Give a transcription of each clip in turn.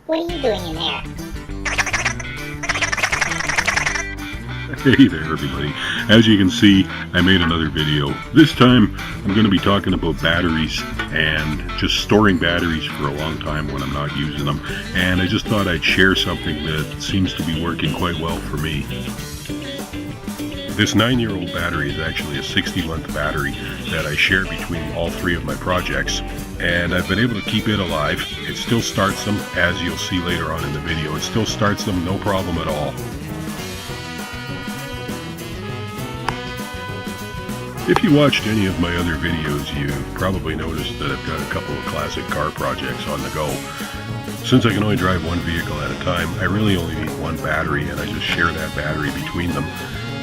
What are you doing in there? Hey there everybody, as you can see I made another video. This time I'm going to be talking about batteries and just storing batteries for a long time when I'm not using them, and I just thought I'd share something that seems to be working quite well for me. This 9-year-old battery is actually a 60-month battery that I share between all three of my projects, and I've been able to keep it alive. It still starts them, as you'll see later on in the video. It still starts them, no problem at all. If you watched any of my other videos, you probably noticed that I've got a couple of classic car projects on the go. Since I can only drive one vehicle at a time, I really only need one battery, and I just share that battery between them.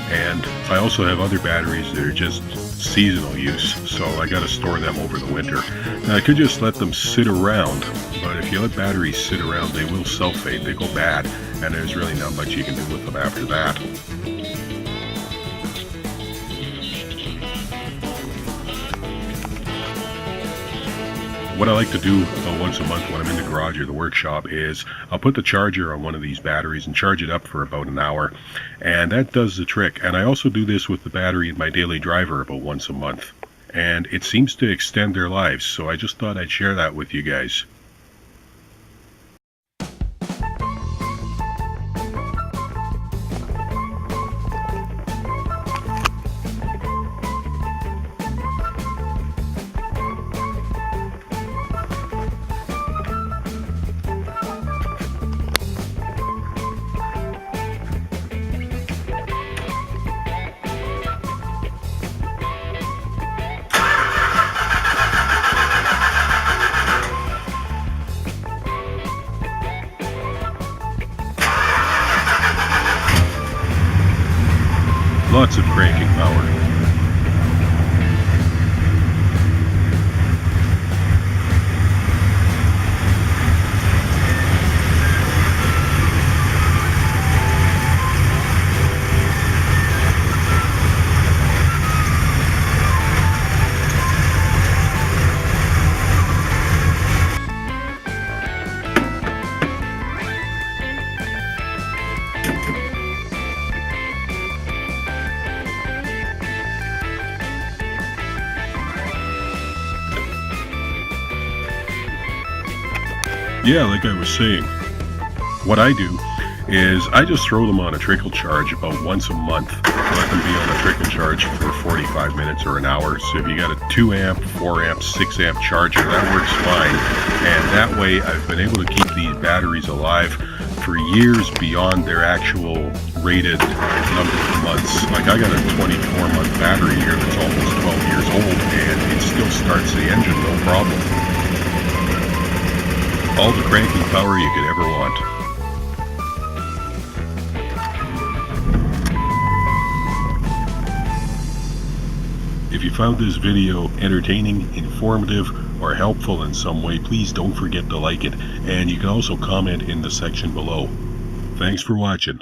And I also have other batteries that are just seasonal use, so I gotta store them over the winter. Now I could just let them sit around, but if you let batteries sit around, they will self-fade, they go bad, and there's really not much you can do with them after that. What I like to do once a month when I'm in the garage or the workshop is I'll put the charger on one of these batteries and charge it up for about an hour, and that does the trick. And I also do this with the battery in my daily driver about once a month, and it seems to extend their lives, so I just thought I'd share that with you guys. Lots of cranking power. Yeah, like I was saying, what I do is I just throw them on a trickle charge about once a month. Let them be on a trickle charge for 45 minutes or an hour. So if you got a 2 amp, 4 amp, 6 amp charger, that works fine. And that way I've been able to keep these batteries alive for years beyond their actual rated number of months. Like I got a 24-month battery here that's almost 12 years old, and it still starts the engine no problem. All the cranking power you could ever want. If you found this video entertaining, informative, or helpful in some way, please don't forget to like it, and you can also comment in the section below. Thanks for watching.